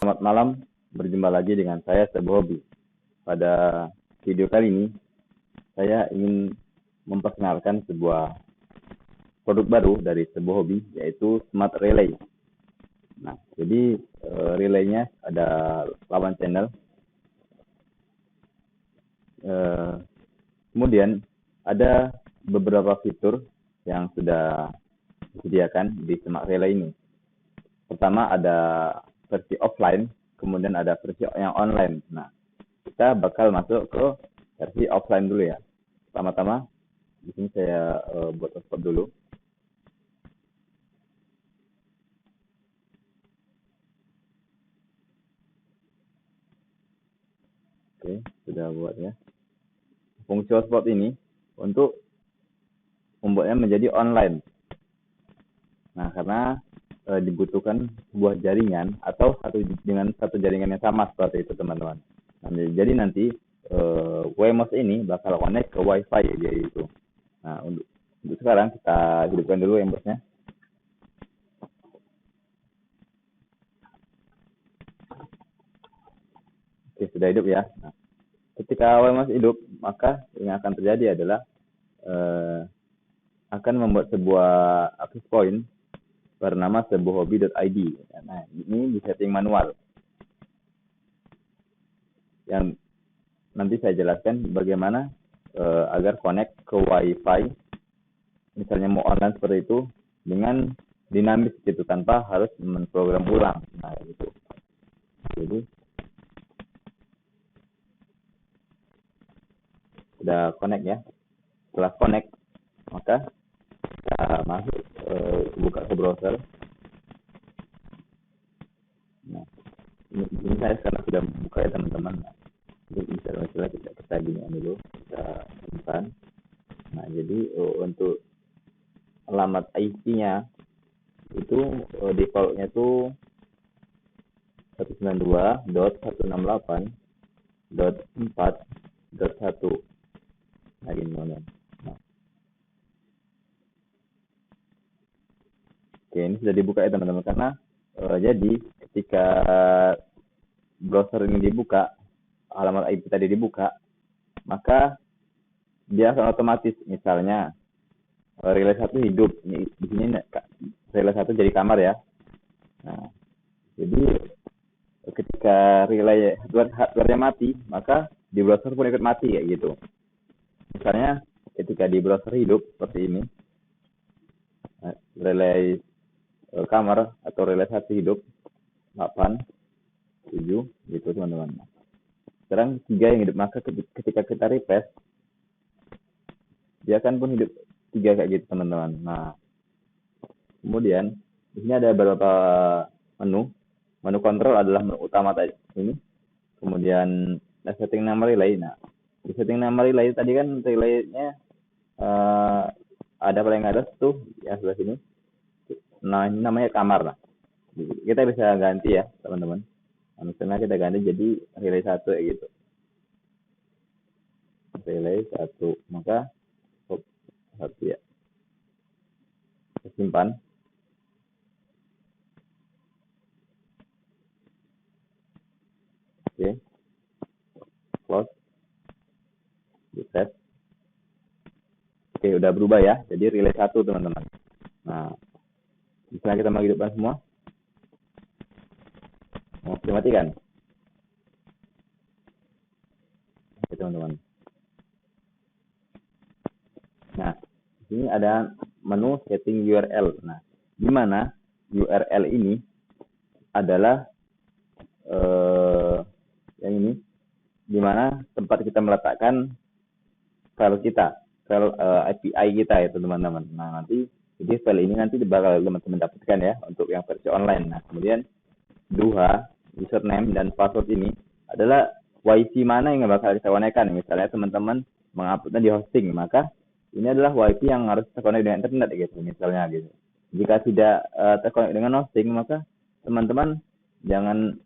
Selamat malam, berjumpa lagi dengan saya Sebuah Hobi. Pada video kali ini, saya ingin memperkenalkan sebuah produk baru dari Sebuah Hobi, yaitu Smart Relay. Nah, jadi relaynya ada 8 channel. Kemudian ada beberapa fitur yang sudah disediakan di Smart Relay ini. Pertama ada versi offline, kemudian ada versi yang online. Nah, kita bakal masuk ke versi offline dulu ya. Pertama-tama, di sini saya buat hotspot dulu. Oke, sudah buat ya. Fungsi hotspot ini untuk membuatnya menjadi online. Nah, karena dibutuhkan sebuah jaringan atau dengan satu jaringan yang sama seperti itu teman-teman. Nah, jadi nanti WeMos ini bakal connect ke WiFi yaitu. Nah, untuk sekarang kita hidupkan dulu WeMos-nya. Oke, sudah hidup ya. Nah, ketika WeMos hidup, maka yang akan terjadi adalah akan membuat sebuah access point bernama sebuahhobi.id. Nah, ini di setting manual. Yang nanti saya jelaskan bagaimana agar connect ke WiFi, misalnya mau online seperti itu, dengan dinamis gitu, tanpa harus memprogram ulang. Nah, gitu. Jadi, sudah connect ya. Setelah connect, maka kita masuk buka ke browser. Nah, ini saya sekarang sudah buka ya teman-teman. Nah, misalnya kita gini dulu, kita simpan. Nah, jadi untuk alamat IP-nya itu default-nya itu 192.168.4.1. Nah, gini teman-teman. Nah, oke, ini sudah dibuka ya teman-teman, karena jadi ketika browser ini dibuka, alamat IP tadi dibuka, maka dia akan otomatis, misalnya relay 1 hidup, di sini relay 1 jadi kamar ya. Nah, jadi ketika relay hardware-nya mati, maka di browser pun ikut mati kayak gitu. Misalnya ketika di browser hidup seperti ini, relay kamar atau relay 1 hidup 8, 7 gitu teman-teman. Sekarang 3 yang hidup, maka ketika kita refresh, dia akan pun hidup 3 kayak gitu teman-teman. Nah, kemudian di sini ada beberapa menu. Menu kontrol adalah menu utama tadi ini. Kemudian setting nama relay. Nah, di setting nama relay tadi kan relaynya ada paling atas tuh yang sebelah sini. Nah, ini namanya kamar lah. Kita bisa ganti ya teman-teman. Nah, misalnya kita ganti jadi relay 1 gitu. Relay 1, maka 1 ya. Simpan. Oke. Close. Reset. Oke, udah berubah ya. Jadi relay 1 teman-teman. Nah, misalnya kita mau hidupkan semua. Mau dimatikan. Oke teman-teman. Nah, di sini ada menu setting URL. Nah, di mana URL ini adalah yang ini, di mana tempat kita meletakkan file kita, file API kita itu teman-teman. Nah, nanti jadi file ini nanti bakal teman-teman dapatkan ya untuk yang versi online. Nah, kemudian Duha, username dan password ini adalah WiFi mana yang bakal kita konekkan. Misalnya teman-teman menguploadnya di hosting, maka ini adalah WiFi yang harus terkonek dengan internet gitu, misalnya gitu. Jika tidak terkonek dengan hosting, maka teman-teman jangan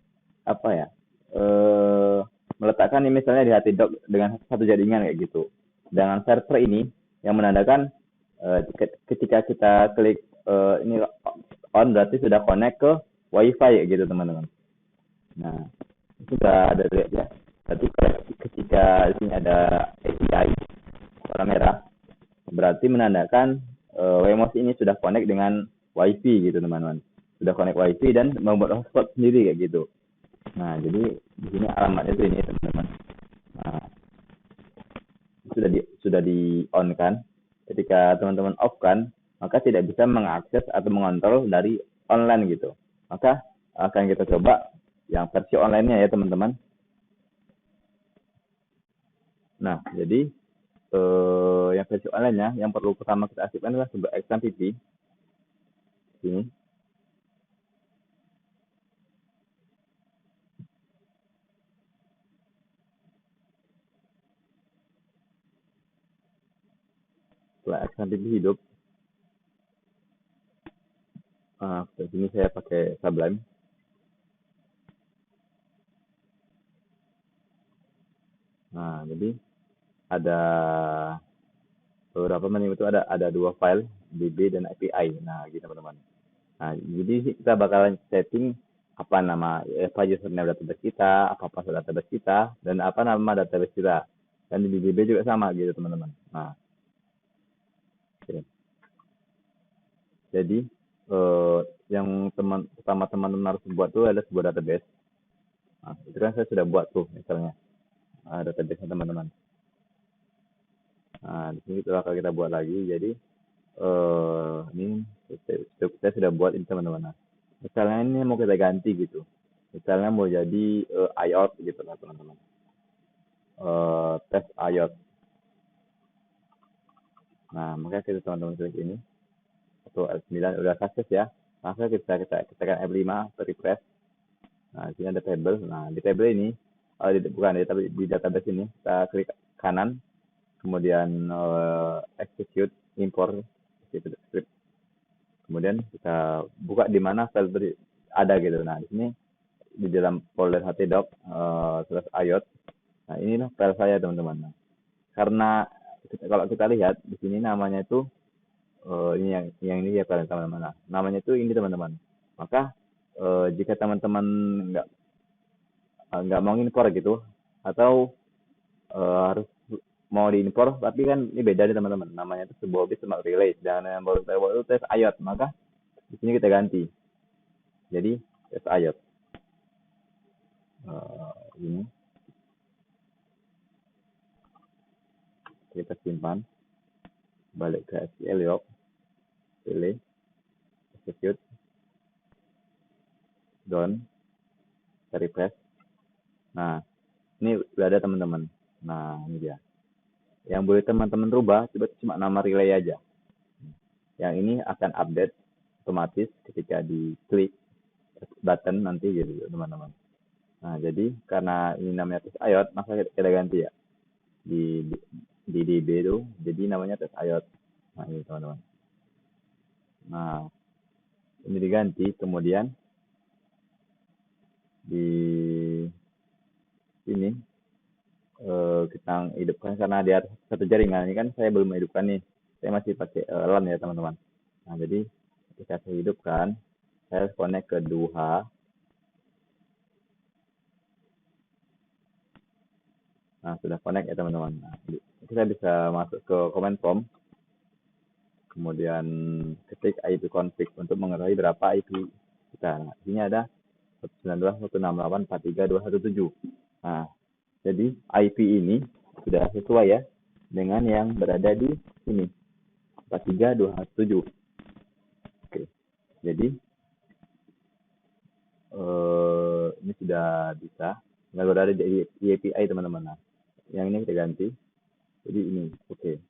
meletakkan ini misalnya di Hatidoc dengan satu jaringan kayak gitu. Dengan server ini yang menandakan ketika kita klik ini on berarti sudah connect ke WiFi gitu teman-teman. Nah, itu sudah ada lihat ya. Berarti ketika di sini ada API warna merah, berarti menandakan Wemos ini sudah connect dengan WiFi gitu teman-teman. Sudah connect WiFi dan membuat hotspot sendiri kayak gitu. Nah, jadi di sini alamatnya itu ini teman-teman. Nah, sudah di on kan. Ketika teman-teman off kan, maka tidak bisa mengakses atau mengontrol dari online gitu. Maka akan kita coba yang versi online-nya ya teman-teman. Nah, jadi yang versi online-nya yang perlu pertama kita aktifkan adalah sebuah XMPP. Sini. Setelah XMPP hidup, di sini saya pakai Sublime. Nah, jadi ada beberapa menu itu ada dua file DB dan API. Nah, gitu teman-teman. Nah, jadi kita bakalan setting apa nama apa username database kita, apa password database kita, dan apa nama database kita. Dan di DB juga sama gitu teman-teman. Nah, oke. Jadi yang pertama teman-teman harus buat tuh ada sebuah database. Nah, itu kan saya sudah buat tuh misalnya database teman-teman. Nah, di sini kita buat lagi. Jadi ini saya sudah buat ini teman-teman. Nah, misalnya ini mau kita ganti gitu. Misalnya mau jadi IOT gitu lah teman-teman. Tes IOT. Nah, maka kita teman-teman klik ini. Atau F9 udah sukses ya. Maka kita tekan F5 atau refresh. Nah, di sini ada table. Nah, di table ini, bukan di database ini, kita klik kanan, kemudian execute, import, script. Kemudian kita buka di mana file ada gitu. Nah, di sini di dalam folder htdoc terus iot. Nah, inilah file saya teman-teman. Nah, karena kalau kita lihat di sini namanya itu ini yang ini ya teman-teman. Nah, namanya itu ini teman-teman. Maka jika teman-teman nggak mau impor gitu atau harus mau diimpor tapi kan ini beda nih teman-teman, namanya itu sebuah bit smart relay dan yang baru saya buat itu tes IOT, maka di sini kita ganti jadi tes IOT. Ini kita simpan, balik ke SQL yuk, pilih execute, done, refresh. Nah, ini udah ada teman-teman. Nah, ini dia. Yang boleh teman-teman rubah cuma nama relay aja. Yang ini akan update otomatis ketika diklik button nanti gitu teman-teman. Nah, jadi karena ini namanya tes IOT, maka kita ganti ya. Di DB itu, jadi namanya tes IOT. Nah, ini teman-teman. Nah, ini diganti, kemudian di sini kita hidupkan karena dia satu jaringan. Ini kan saya belum hidupkan nih. Saya masih pakai LAN ya teman-teman. Nah, jadi ketika saya hidupkan, saya connect ke 2H. Nah, sudah connect ya teman-teman. Nah, kita bisa masuk ke command prompt, kemudian ketik IP config untuk mengetahui berapa IP kita. Nah, sini ada 192.168.43.217. Nah, jadi IP ini sudah sesuai ya dengan yang berada di sini 43217. Oke, jadi ini sudah bisa nggak berada di API teman-teman. Nah, yang ini kita ganti jadi ini. Oke.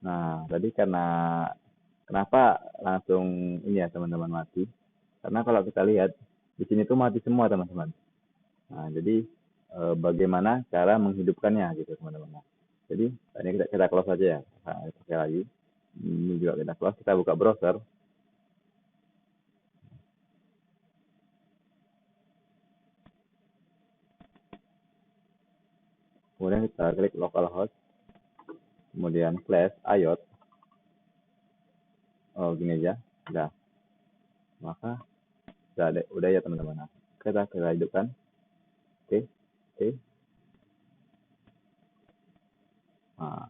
Nah, tadi karena kenapa langsung ini ya teman-teman mati, karena kalau kita lihat di sini tuh mati semua teman-teman. Nah, jadi bagaimana cara menghidupkannya gitu teman-teman. Nah, jadi ini kita close aja ya. Nah, pakai lagi. Ini juga kita close, kita buka browser. Kemudian kita klik localhost, kemudian slash iot. Oh, gini aja. Udah. Maka udah ya teman-teman. Nah, kita hidupkan. Oke, oke. Nah,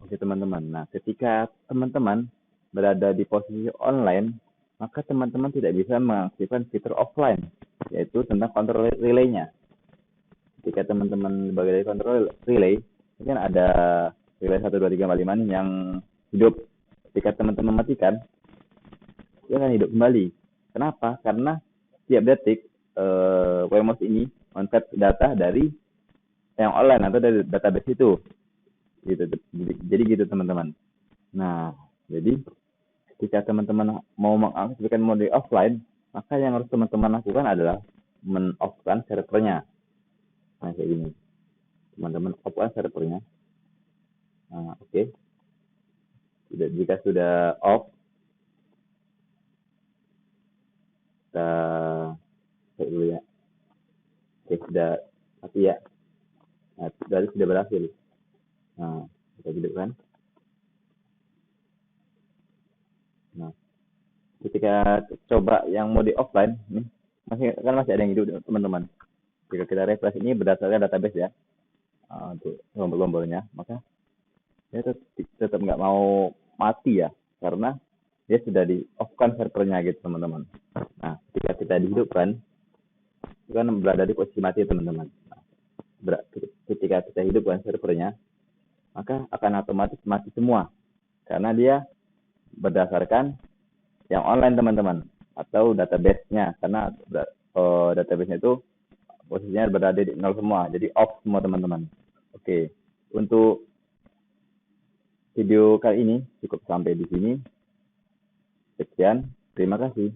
oke teman-teman. Nah, ketika teman-teman berada di posisi online, maka teman-teman tidak bisa mengaktifkan fitur offline, yaitu tentang kontrol relay-nya. Ketika teman-teman sebagai kontrol relay, ini kan ada relay 1, 2, 3, 4, 5 nih yang hidup. Ketika teman-teman matikan, dia akan hidup kembali. Kenapa? Karena setiap detik Wemos ini konvert data dari yang online atau dari database itu. Gitu. Jadi gitu teman-teman. Nah, jadi ketika teman-teman mau mengaktifkan mode offline, maka yang harus teman-teman lakukan adalah men-off-kan servernya. Nah, kayak gini. Teman-teman off-kan servernya. Nah, oke. Jika sudah off, kita cek dulu ya. Oke, sudah mati ya. Nah, berarti sudah berhasil. Nah, kita hidupkan. Nah, ketika coba yang mode offline, nih, masih ada yang hidup teman-teman. Jika kita refresh ini berdasarkan database ya, untuk gelombol-gembolnya, maka dia tetap nggak mau mati ya, karena dia sudah di off kan servernya gitu teman-teman. Nah, ketika kita dihidupkan, itu kan berada di posisi mati teman-teman. Nah, ketika kita hidupkan servernya, maka akan otomatis mati semua, karena dia berdasarkan yang online teman-teman, atau database-nya, karena database-nya itu posisinya berada di nol semua, jadi off semua teman-teman. Oke, untuk video kali ini cukup sampai di sini. Sekian, terima kasih.